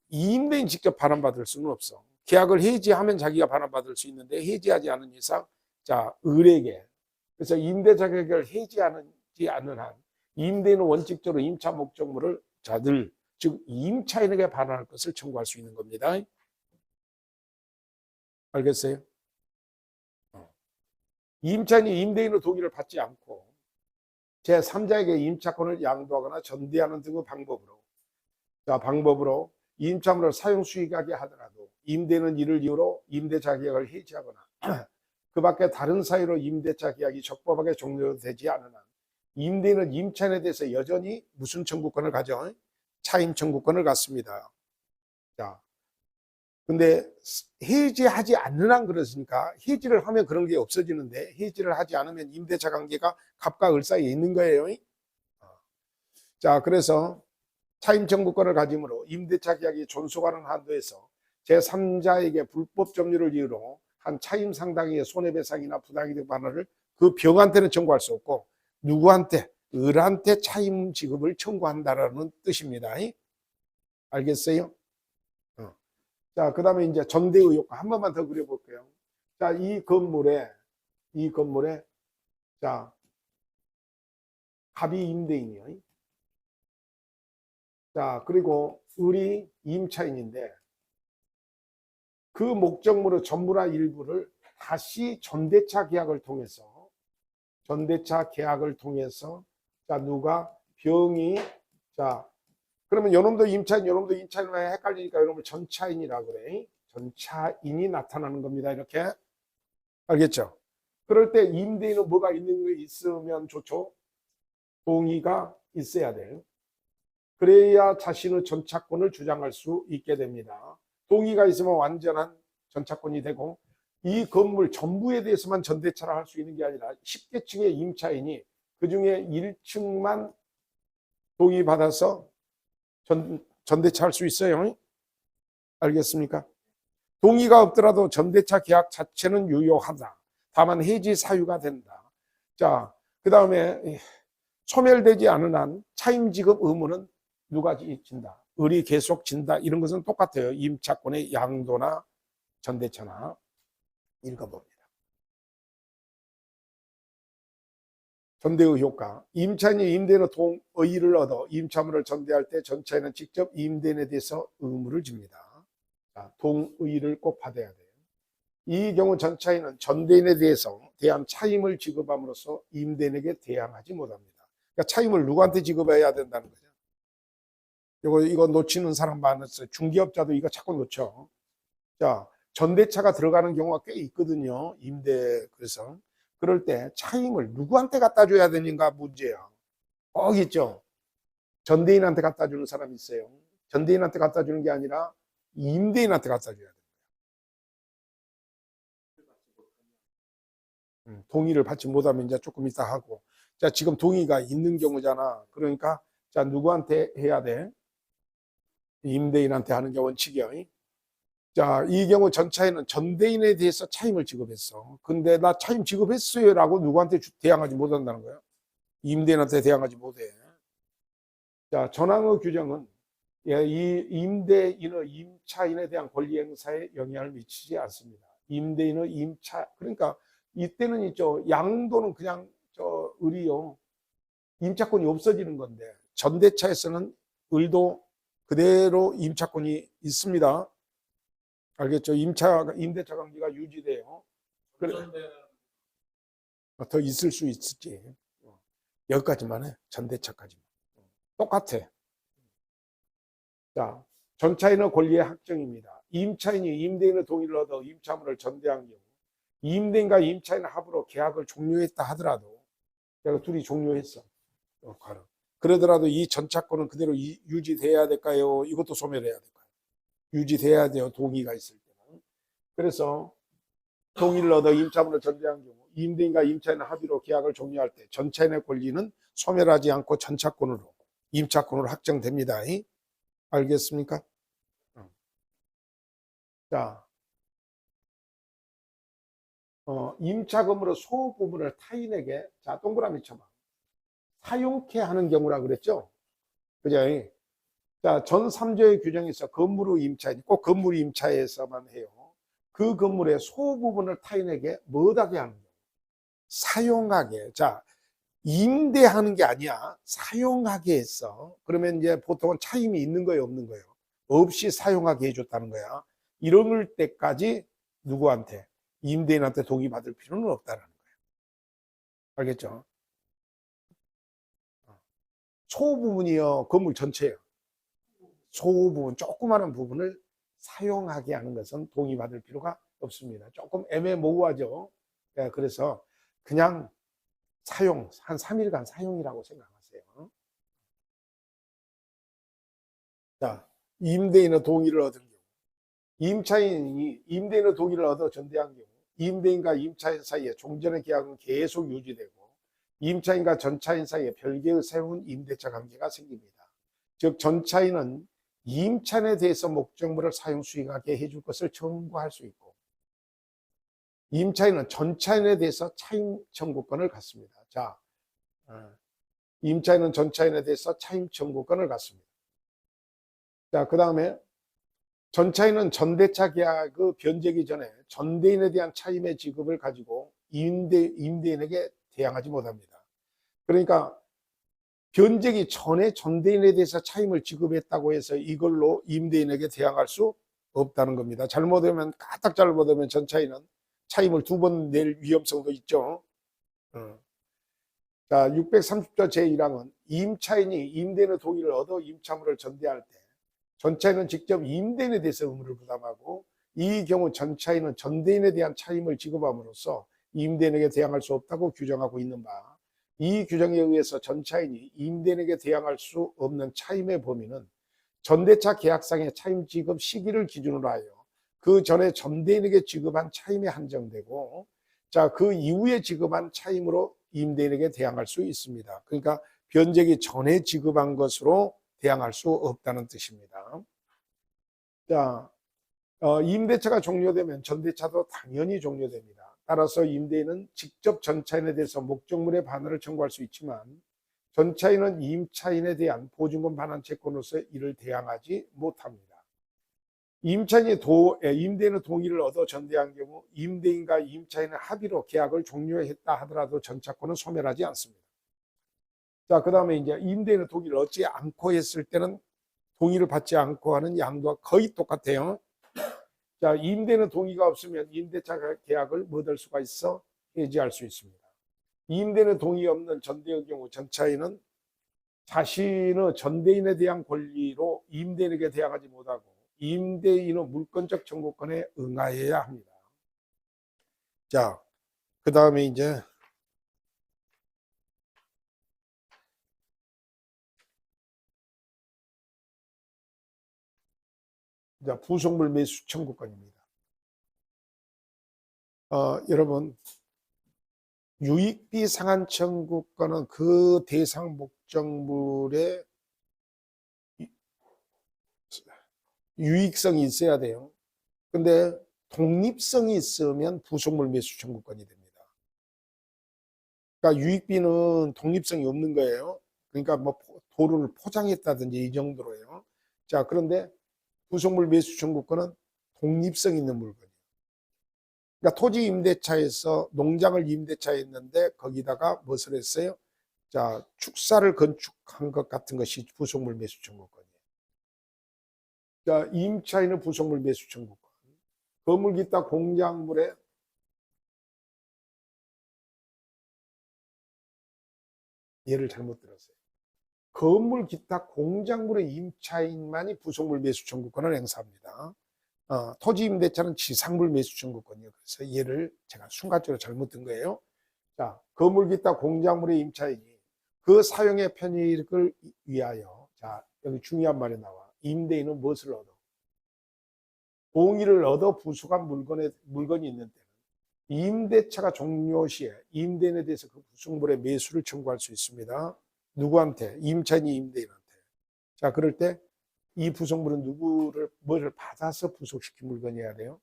임대인 직접 반환받을 수는 없어. 계약을 해지하면 자기가 반환받을 수 있는데 해지하지 않은 이상 자, 을에게. 그래서 임대차 계약을 해지하지 않는 한 임대인은 원칙적으로 임차 목적물을 자들 즉 임차인에게 반환할 것을 청구할 수 있는 겁니다. 알겠어요? 임차인이 임대인의 동의를 받지 않고 제3자에게 임차권을 양도하거나 전대하는 등의 방법으로 임차물을 사용 수익하게 하더라도 임대인은 이를 이유로 임대차 계약을 해지하거나 그 밖에 다른 사유로 임대차 계약이 적법하게 종료되지 않은 한 임대인은 임차인에 대해서 여전히 무슨 청구권을 가져? 차임 청구권을 갖습니다. 자, 근데 해지하지 않는 한 그렇습니까? 해지를 하면 그런 게 없어지는데 해지를 하지 않으면 임대차 관계가 갑과 을 사이에 있는 거예요. 자, 그래서 차임 청구권을 가짐으로 임대차 계약이 존속하는 한도에서 제3자에게 불법 점유를 이유로 한 차임 상당의 손해배상이나 부당이득 반환을 그 병한테는 청구할 수 없고 누구한테? 을한테 차임 지급을 청구한다라는 뜻입니다. 알겠어요? 자, 그 다음에 이제 전대의 효과 한 번만 더 그려볼게요. 자, 이 건물에, 자, 갑이 임대인이요. 자, 그리고 을이 임차인인데 그 목적물의 전부나 일부를 다시 전대차 계약을 통해서 자, 누가 병이 자, 그러면 요놈도 임차인, 요놈도 임차인으로 헷갈리니까 요놈을 전차인이라고 그래. 전차인이 나타나는 겁니다. 이렇게. 알겠죠? 그럴 때 임대인은 뭐가 있는 거 있으면 좋죠? 동의가 있어야 돼요. 그래야 자신의 전차권을 주장할 수 있게 됩니다. 동의가 있으면 완전한 전차권이 되고 이 건물 전부에 대해서만 전대차를 할 수 있는 게 아니라 10개층의 임차인이 그중에 1층만 동의받아서 전대차 할 수 있어요. 알겠습니까? 동의가 없더라도 전대차 계약 자체는 유효하다. 다만 해지 사유가 된다. 자, 그 다음에 소멸되지 않은 한 차임 지급 의무는 누가 진다? 을이 계속 진다. 이런 것은 똑같아요. 임차권의 양도나 전대차나. 읽어봅니다. 전대의 효과. 임차인이 임대인의 동의를 얻어 임차물을 전대할 때 전차인은 직접 임대인에 대해서 의무를 집니다. 자, 동의를 꼭 받아야 돼요. 이 경우 전차인은 전대인에 대한 차임을 지급함으로써 임대인에게 대항하지 못합니다. 그러니까 차임을 누구한테 지급해야 된다는 거죠. 이거 놓치는 사람 많았어요. 중개업자도 이거 자꾸 놓쳐. 자, 전대차가 들어가는 경우가 꽤 있거든요. 그래서 그럴 때 차임을 누구한테 갖다 줘야 되는가 문제야. 꼭 있죠. 전대인한테 갖다 주는 사람이 있어요. 전대인한테 갖다 주는 게 아니라 임대인한테 갖다 줘야 돼. 동의를 받지 못하면 이제 조금 이따 하고. 자, 지금 동의가 있는 경우잖아. 그러니까 자, 누구한테 해야 돼? 임대인한테 하는 게 원칙이야. 자, 이 경우 전차인은 전대인에 대해서 차임을 지급했어. 근데 나 차임 지급했어요 라고 누구한테 대항하지 못한다는 거야. 임대인한테 대항하지 못해. 자, 전항의 규정은 이 임대인의 임차인에 대한 권리 행사에 영향을 미치지 않습니다. 임대인의 그러니까 이때는 있죠. 양도는 그냥 을이요. 임차권이 없어지는 건데 전대차에서는 을도 그대로 임차권이 있습니다. 알겠죠? 임대차 관계가 유지돼요. 그래, 더 있을 수 있지. 여기까지만 해. 전대차까지만. 똑같아. 자, 전차인의 권리의 확정입니다. 임차인이 임대인의 동의를 얻어 임차물을 전대한 경우 임대인과 임차인의 합으로 계약을 종료했다 하더라도 내가 둘이 종료했어. 그러더라도 이 전차권은 그대로 유지돼야 될까요? 이것도 소멸해야 될까요? 유지돼야 돼요. 동의가 있을 때는. 그래서 동의를 얻어 임차물을 전대한 경우 임대인과 임차인의 합의로 계약을 종료할 때 전차인의 권리는 소멸하지 않고 임차권으로 확정됩니다. 알겠습니까? 자, 임차 건물의 소부분을 타인에게, 자, 동그라미 쳐봐. 사용케 하는 경우라 그랬죠? 그죠? 자, 전 3조의 규정에서 건물의 임차, 꼭 건물 임차에서만 해요. 그 건물의 소부분을 타인에게 뭐하게 하는 거예요? 사용하게. 자, 임대하는 게 아니야. 사용하게 했어. 그러면 이제 보통은 차임이 있는 거예요, 없는 거예요? 없이 사용하게 해줬다는 거야. 이럴 때까지 누구한테? 임대인한테 동의 받을 필요는 없다는 거예요. 알겠죠? 소부분이요, 건물 전체예요. 소부분, 조그마한 부분을 사용하게 하는 것은 동의 받을 필요가 없습니다. 조금 애매모호하죠. 예, 그래서 그냥 사용, 한 3일간 사용이라고 생각하세요. 자, 임대인의 동의를 얻은 경우, 임차인이 임대인의 동의를 얻어 전대한 경우, 임대인과 임차인 사이에 종전의 계약은 계속 유지되고, 임차인과 전차인 사이에 별개의 새로운 임대차 관계가 생깁니다. 즉, 전차인은 임차인에 대해서 목적물을 사용 수익하게 해줄 것을 청구할 수 있고, 임차인은 전차인에 대해서 차임 청구권을 갖습니다. 자, 임차인은 전차인에 대해서 차임 청구권을 갖습니다. 자, 그 다음에 전차인은 전대차 계약의 변제기 전에 전대인에 대한 차임의 지급을 가지고 임대인에게 대항하지 못합니다. 그러니까 변제기 전에 전대인에 대해서 차임을 지급했다고 해서 이걸로 임대인에게 대항할 수 없다는 겁니다. 잘못하면, 까딱 잘못하면 전차인은 차임을 2번 낼 위험성도 있죠. 자, 630조 제1항은 임차인이 임대인의 동의를 얻어 임차물을 전대할 때 전차인은 직접 임대인에 대해서 의무를 부담하고, 이 경우 전차인은 전대인에 대한 차임을 지급함으로써 임대인에게 대항할 수 없다고 규정하고 있는 바, 이 규정에 의해서 전차인이 임대인에게 대항할 수 없는 차임의 범위는 전대차 계약상의 차임 지급 시기를 기준으로 하여 그 전에 전대인에게 지급한 차임에 한정되고, 자, 그 이후에 지급한 차임으로 임대인에게 대항할 수 있습니다. 그러니까 변제기 전에 지급한 것으로 대항할 수 없다는 뜻입니다. 자, 임대차가 종료되면 전대차도 당연히 종료됩니다. 따라서 임대인은 직접 전차인에 대해서 목적물의 반환을 청구할 수 있지만, 전차인은 임차인에 대한 보증금 반환 채권으로서 이를 대항하지 못합니다. 임차인이 임대인의 동의를 얻어 전대한 경우 임대인과 임차인의 합의로 계약을 종료했다 하더라도 전차권은 소멸하지 않습니다. 자, 그 다음에 이제 임대인의 동의를 얻지 않고 했을 때는 동의를 받지 않고 하는 양도와 거의 똑같아요. 자, 임대인의 동의가 없으면 임대차 계약을 못 할 수가 있어? 해지할 수 있습니다. 임대인의 동의 없는 전대의 경우 전차인은 자신의 전대인에 대한 권리로 임대인에게 대항하지 못하고 임대인의 물권적 청구권에 응하여야 합니다. 자, 그 다음에 이제 부속물 매수 청구권입니다. 여러분, 유익비 상환 청구권은 그 대상 목적물의 유익성이 있어야 돼요. 근데 독립성이 있으면 부속물 매수 청구권이 됩니다. 그러니까 유익비는 독립성이 없는 거예요. 그러니까 뭐 도로를 포장했다든지 이 정도로요. 자, 그런데 부속물 매수 청구권은 독립성 있는 물건이에요. 그러니까 토지 임대차에서 농장을 임대차했는데 거기다가 무엇을 했어요? 자, 축사를 건축한 것 같은 것이 부속물 매수 청구권이에요. 자, 임차인의 부속물 매수 청구권. 건물 기타 공작물에 예를 잘못 들었어요. 건물 기타 공작물의 임차인만이 부속물 매수 청구권을 행사합니다. 토지 임대차는 지상물 매수 청구권이에요. 그래서 얘를 제가 순간적으로 잘못 든 거예요. 자, 건물 기타 공작물의 임차인이 그 사용의 편익을 위하여, 자, 여기 중요한 말이 나와. 임대인은 무엇을 얻어? 동의를 얻어 부속한 물건이 있는 때는 임대차가 종료 시에 임대인에 대해서 그 부속물의 매수를 청구할 수 있습니다. 누구한테? 임차인이 임대인한테. 자, 그럴 때 이 부속물은 뭐를 받아서 부속시킨 물건이어야 돼요?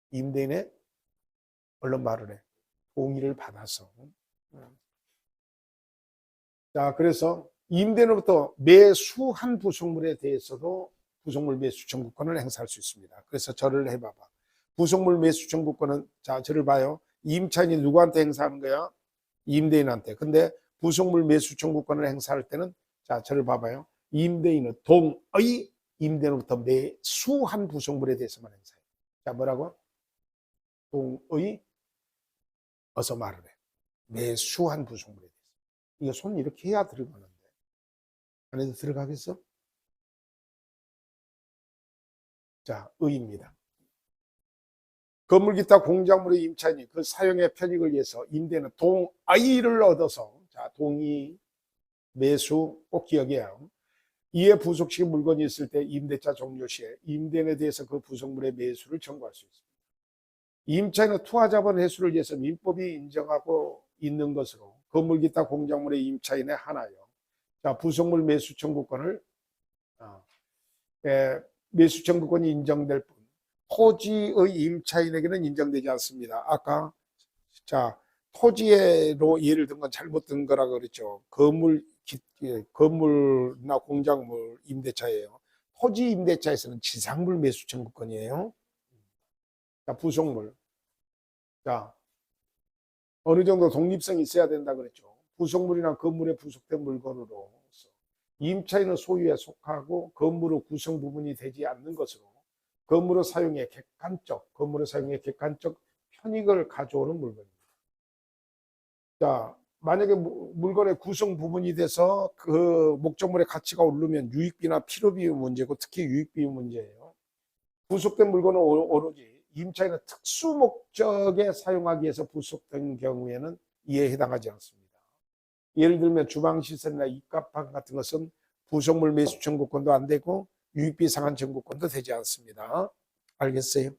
임대인의 얼른 말을 해. 동의를 받아서. 자, 그래서 임대인으로부터 매수한 부속물에 대해서도 부속물 매수 청구권을 행사할 수 있습니다. 그래서 저를 해봐봐. 부속물 매수 청구권은, 자, 저를 봐요. 임차인이 누구한테 행사하는 거야? 임대인한테. 근데 부속물 매수 청구권을 행사할 때는, 자, 저를 봐봐요. 임대인은 동의 임대인으로부터 매수한 부속물에 대해서만 행사해요. 자, 뭐라고? 동의, 어서 말을 해. 매수한 부속물에 대해서. 이거 손 이렇게 해야 들어가는데. 안에도 들어가겠어? 자, 의입니다. 건물 기타 공작물의 임차인이 그 사용의 편익을 위해서 임대는 동의를 얻어서, 자, 동의, 매수 꼭 기억해요. 이에 부속시킨 물건이 있을 때 임대차 종료 시에 임대인에 대해서 그 부속물의 매수를 청구할 수 있습니다. 임차인은 투하자본 회수를 위해서 민법이 인정하고 있는 것으로 건물 기타 공작물의 임차인에 한하여, 자, 부속물 매수 청구권을 매수 청구권이 인정될 뿐 토지의 임차인에게는 인정되지 않습니다. 아까, 자, 토지로 예를 든 건 잘못 든 거라고 그랬죠. 건물이나 공작물 임대차예요. 토지 임대차에서는 지상물 매수 청구권이에요. 자, 부속물. 자, 어느 정도 독립성이 있어야 된다 그랬죠. 부속물이나 건물에 부속된 물건으로 임차인의 소유에 속하고 건물의 구성 부분이 되지 않는 것으로 건물의 사용에 객관적 편익을 가져오는 물건입니다. 자, 만약에 물건의 구성 부분이 돼서 그 목적물의 가치가 오르면 유익비나 필요비 문제고, 특히 유익비 문제예요. 부속된 물건은 오로지 임차인은 특수 목적에 사용하기 위해서 부속된 경우에는 이에 해당하지 않습니다. 예를 들면 주방시설이나 입가판 같은 것은 부속물 매수 청구권도 안 되고 유익비 상환 청구권도 되지 않습니다. 알겠어요?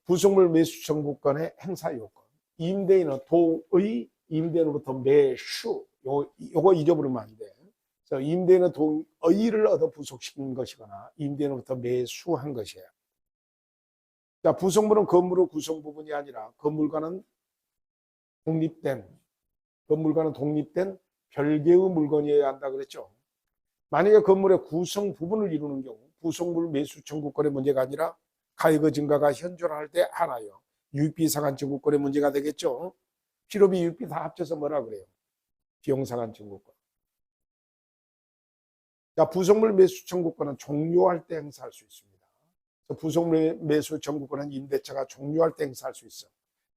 부속물 매수 청구권의 행사 요건. 임대인은 동의, 임대인으로부터 매수. 요거 잊어버리면 안 돼. 그래서 임대인은 동의를 얻어 부속시킨 것이거나 임대인으로부터 매수한 것이에요. 자, 부속물은 건물의 구성 부분이 아니라 건물과는 독립된 별개의 물건이어야 한다 그랬죠. 만약에 건물의 구성 부분을 이루는 경우 부속물 매수 청구권의 문제가 아니라 가액의 증가가 현존할 때 하나요. 유익비 상환 청구권의 문제가 되겠죠. 필요비 유익비 다 합쳐서 뭐라 그래요? 비용 상환 청구권. 자, 부속물 매수 청구권은 종료할 때 행사할 수 있습니다. 부속물 매수 청구권은 임대차가 종료할 때 행사할 수 있어.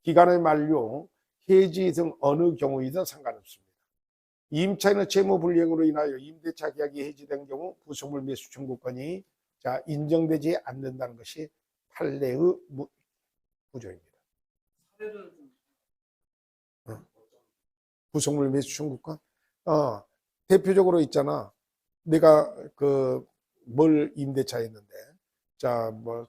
기간의 만료, 해지 등 어느 경우이든 상관없습니다. 임차인의 채무 불이행으로 인하여 임대차 계약이 해지된 경우 부속물 매수 청구권이, 자, 인정되지 않는다는 것이 판례의 구조입니다. 부속물 매수 청구권? 대표적으로 있잖아. 내가 뭘 임대차 했는데, 자, 뭐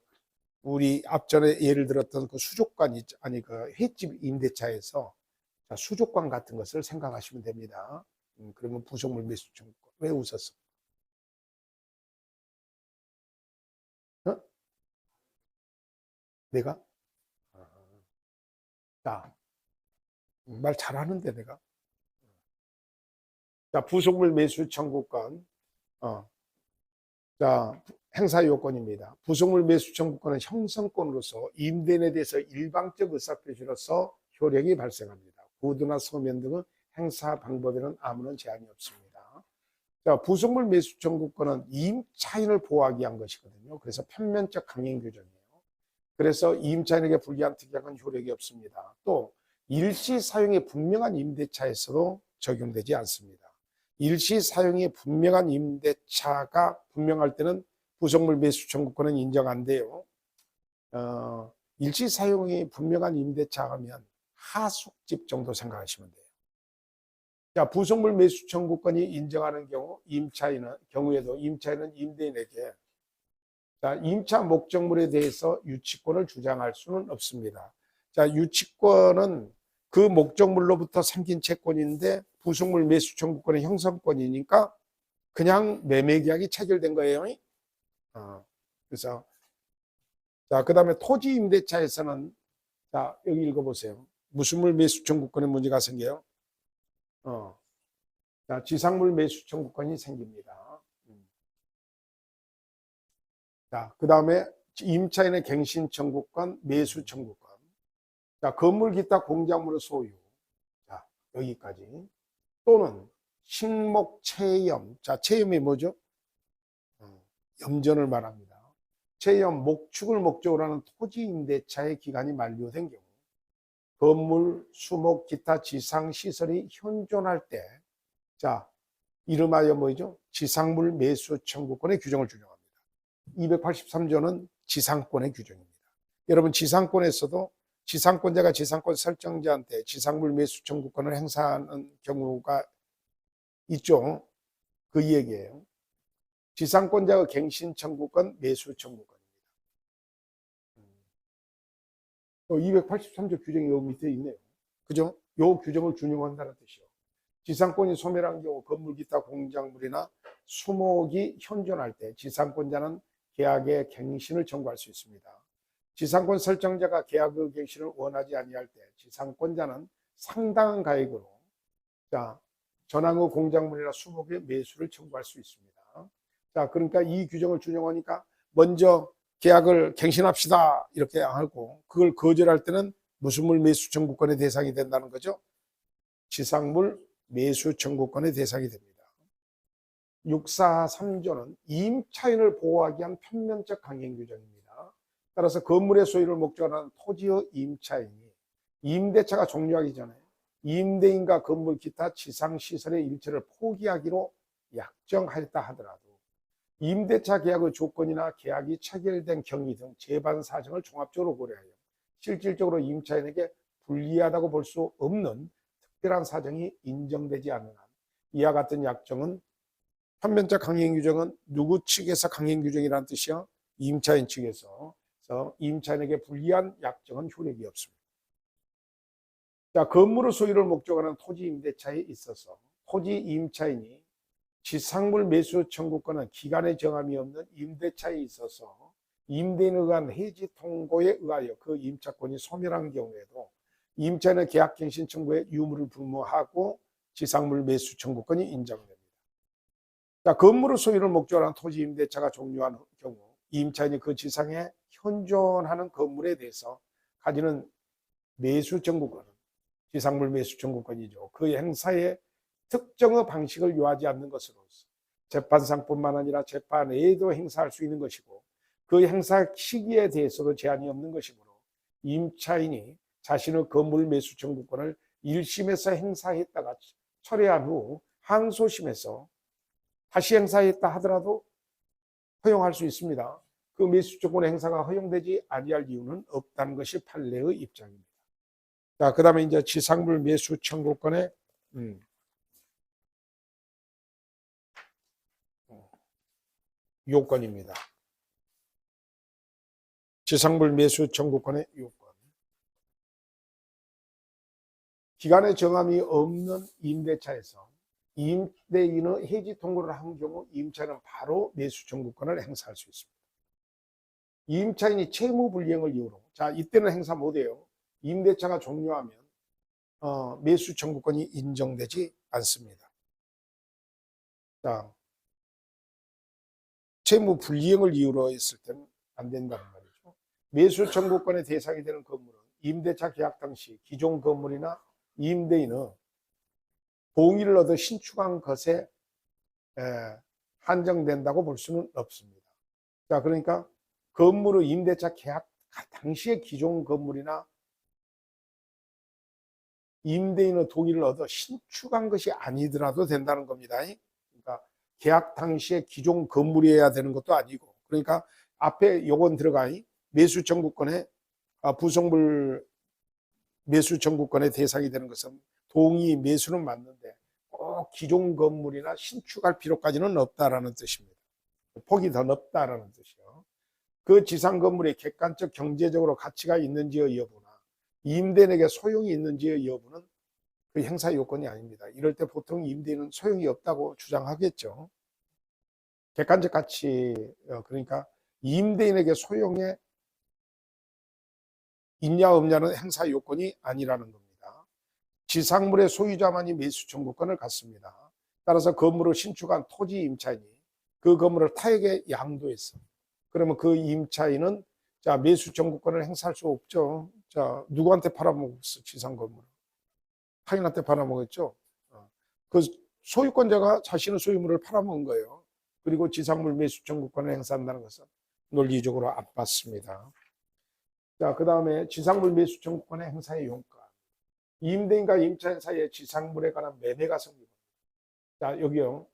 우리 앞전에 예를 들었던 그 수족관 아니 그 횟집 임대차에서, 자, 수족관 같은 것을 생각하시면 됩니다. 그러면 부속물 매수 청구권. 왜 웃었어? 내가? 자, 말 잘하는데 내가. 자, 부속물 매수 청구권. 자, 행사 요건입니다. 부속물 매수 청구권은 형성권으로서 임대인에 대해서 일방적 의사표시로서 효력이 발생합니다. 구두나 서면 등의 행사 방법에는 아무런 제한이 없습니다. 자, 부속물 매수 청구권은 임차인을 보호하기 위한 것이거든요. 그래서 편면적 강행 규정이에요. 그래서 임차인에게 불리한 특약은 효력이 없습니다. 또 일시 사용이 분명한 임대차에서도 적용되지 않습니다. 일시 사용이 분명한 임대차가 분명할 때는 부속물 매수 청구권은 인정 안 돼요. 일시 사용이 분명한 임대차 하면 하숙집 정도 생각하시면 돼요. 자, 부속물 매수 청구권이 인정하는 경우에도 임차인은 임대인에게, 자, 임차 목적물에 대해서 유치권을 주장할 수는 없습니다. 자, 유치권은 그 목적물로부터 생긴 채권인데 부속물 매수 청구권의 형성권이니까 그냥 매매 계약이 체결된 거예요. 그래서 자, 그 다음에 토지 임대차에서는, 자, 여기 읽어보세요. 무수물 매수 청구권의 문제가 생겨요. 자, 지상물 매수 청구권이 생깁니다. 자, 그 다음에 임차인의 갱신 청구권, 매수 청구권. 자, 건물 기타 공작물의 소유. 자, 여기까지. 또는 식목 체염. 자, 체염이 뭐죠? 염전을 말합니다. 체염, 목축을 목적으로 하는 토지 임대차의 기간이 만료된 경우 건물, 수목, 기타 지상 시설이 현존할 때, 자, 이름하여 뭐죠? 지상물 매수 청구권의 규정을 준용합니다. 283조는 지상권의 규정입니다. 여러분, 지상권에서도 지상권자가 지상권 설정자한테 지상물 매수 청구권을 행사하는 경우가 있죠. 그 얘기예요. 지상권자의 갱신 청구권, 매수 청구권입니다. 283조 규정이 여기 밑에 있네요. 그죠? 요 규정을 준용한다는 뜻이요. 지상권이 소멸한 경우 건물 기타 공작물이나 수목이 현존할 때 지상권자는 계약의 갱신을 청구할 수 있습니다. 지상권 설정자가 계약의 갱신을 원하지 아니할 때 지상권자는 상당한 가액으로, 자, 전항의 공작물이나 수목의 매수를 청구할 수 있습니다. 자, 그러니까 이 규정을 준용하니까 먼저 계약을 갱신합시다 이렇게 하고, 그걸 거절할 때는 무수물 매수 청구권의 대상이 된다는 거죠. 지상물 매수 청구권의 대상이 됩니다. 643조는 임차인을 보호하기 위한 편면적 강행 규정입니다. 따라서 건물의 소유를 목적으로 하는 토지의 임차인이 임대차가 종료하기 전에 임대인과 건물 기타 지상시설의 일체를 포기하기로 약정하였다 하더라도 임대차 계약의 조건이나 계약이 체결된 경위 등 재반 사정을 종합적으로 고려하여 실질적으로 임차인에게 불리하다고 볼 수 없는 특별한 사정이 인정되지 않는 한 이와 같은 약정은, 편면적 강행 규정은 누구 측에서 강행 규정이라는 뜻이요? 임차인 측에서. 그래서 임차인에게 불리한 약정은 효력이 없습니다. 자, 건물의 소유를 목적으로 하는 토지 임대차에 있어서 토지 임차인이 지상물 매수 청구권은 기간의 정함이 없는 임대차에 있어서 임대인에 의한 해지 통고에 의하여 그 임차권이 소멸한 경우에도 임차인의 계약갱신 청구에 유무를 불문하고 지상물 매수 청구권이 인정됩니다. 자, 건물의 소유를 목적으로 하는 토지 임대차가 종료한 경우 임차인이 그 지상에 현존하는 건물에 대해서 가지는 매수 청구권은 지상물 매수 청구권이죠. 그 행사에 특정의 방식을 요하지 않는 것으로서 재판상뿐만 아니라 재판 외에도 행사할 수 있는 것이고, 그 행사 시기에 대해서도 제한이 없는 것이므로 임차인이 자신의 건물 매수 청구권을 1심에서 행사했다가 철회한 후 항소심에서 다시 행사했다 하더라도 허용할 수 있습니다. 그 매수 청구권 행사가 허용되지 아니할 이유는 없다는 것이 판례의 입장입니다. 자, 그 다음에 이제 지상물 매수 청구권의 요건입니다. 지상물 매수 청구권의 요건. 기간의 정함이 없는 임대차에서 임대인의 해지 통고를 한 경우 임차인은 바로 매수 청구권을 행사할 수 있습니다. 임차인이 채무 불이행을 이유로, 자, 이때는 행사 못해요. 임대차가 종료하면 매수 청구권이 인정되지 않습니다. 자, 채무 불이행을 이유로 했을 때는 안 된다는 말이죠. 매수 청구권의 대상이 되는 건물은 임대차 계약 당시 기존 건물이나 임대인은 동의를 얻어 신축한 것에 한정된다고 볼 수는 없습니다. 자, 그러니까 건물의 임대차 계약 당시의 기존 건물이나 임대인의 동의를 얻어 신축한 것이 아니더라도 된다는 겁니다. 그러니까 계약 당시에 기존 건물이어야 되는 것도 아니고, 그러니까 앞에 요건 들어가니 매수 청구권의 부속물 매수 청구권의 대상이 되는 것은 동의 매수는 맞는데 꼭 기존 건물이나 신축할 필요까지는 없다라는 뜻입니다. 폭이 더 넓다라는 뜻이요. 그 지상 건물이 객관적 경제적으로 가치가 있는지의 여부나 임대인에게 소용이 있는지의 여부는 그 행사 요건이 아닙니다. 이럴 때 보통 임대인은 소용이 없다고 주장하겠죠. 객관적 가치, 그러니까 임대인에게 소용의 있냐 없냐는 행사 요건이 아니라는 겁니다. 지상물의 소유자만이 매수 청구권을 갖습니다. 따라서 건물을 신축한 토지 임차인이 그 건물을 타에게 양도했어. 그러면 그 임차인은 자, 매수 청구권을 행사할 수 없죠. 자, 누구한테 팔아먹었어? 지상 건물. 타인한테 팔아먹었죠. 그 소유권자가 자신의 소유물을 팔아먹은 거예요. 그리고 지상물 매수 청구권을 행사한다는 것은 논리적으로 안 맞습니다. 자, 그 다음에 지상물 매수 청구권의 행사의 용가. 임대인과 임차인 사이에 지상물에 관한 매매가 생깁니다. 자, 여기요.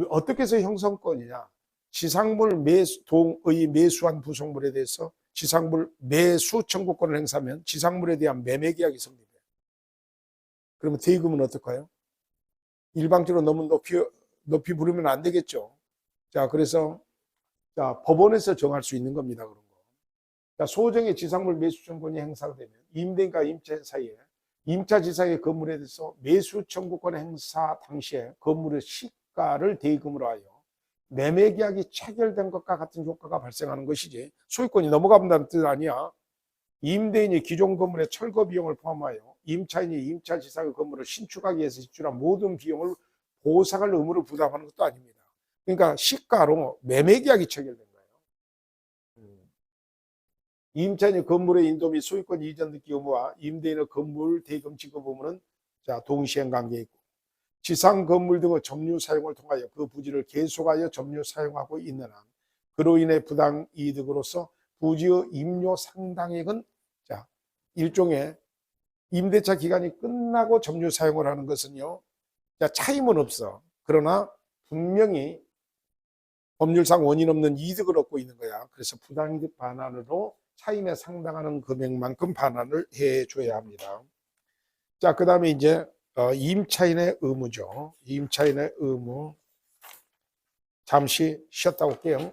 어떻게 해서 형성권이냐? 지상물 동의 매수한 부속물에 대해서 지상물 매수 청구권을 행사하면 지상물에 대한 매매 계약이 성립해요. 그러면 대금은 어떨까요? 일방적으로 너무 높이 부르면 안 되겠죠. 자, 그래서 자, 법원에서 정할 수 있는 겁니다. 그런 거. 자, 소정의 지상물 매수 청구권이 행사가 되면 임대인과 임차 사이에 임차 지상의 건물에 대해서 매수 청구권 행사 당시에 건물의 시가를 대금으로 하여 매매 계약이 체결된 것과 같은 효과가 발생하는 것이지 소유권이 넘어간다는 뜻 아니야. 임대인이 기존 건물의 철거 비용을 포함하여 임차인이 임차 지상의 건물을 신축하기 위해서 지출한 모든 비용을 보상할 의무를 부담하는 것도 아닙니다. 그러니까 시가로 매매 계약이 체결된 거예요. 임차인의 건물의 인도 및 소유권 이전 등기 의무와 임대인의 건물 대금 지급 의무는 자, 동시행 관계에 있고 지상 건물 등의 점유 사용을 통하여 그 부지를 계속하여 점유 사용하고 있는 한 그로 인해 부당 이득으로서 부지의 임료 상당액은 자, 일종의 임대차 기간이 끝나고 점유 사용을 하는 것은요. 자, 차임은 없어. 그러나 분명히 법률상 원인 없는 이득을 얻고 있는 거야. 그래서 부당이득 반환으로 차임에 상당하는 금액만큼 반환을 해줘야 합니다. 자, 그 다음에 이제 임차인의 의무죠. 임차인의 의무. 잠시 쉬었다 올게요.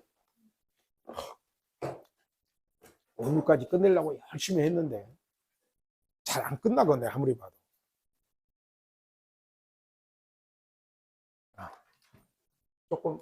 오늘까지 끝내려고 열심히 했는데 잘 안 끝나거든요. 아무리 봐도. 조금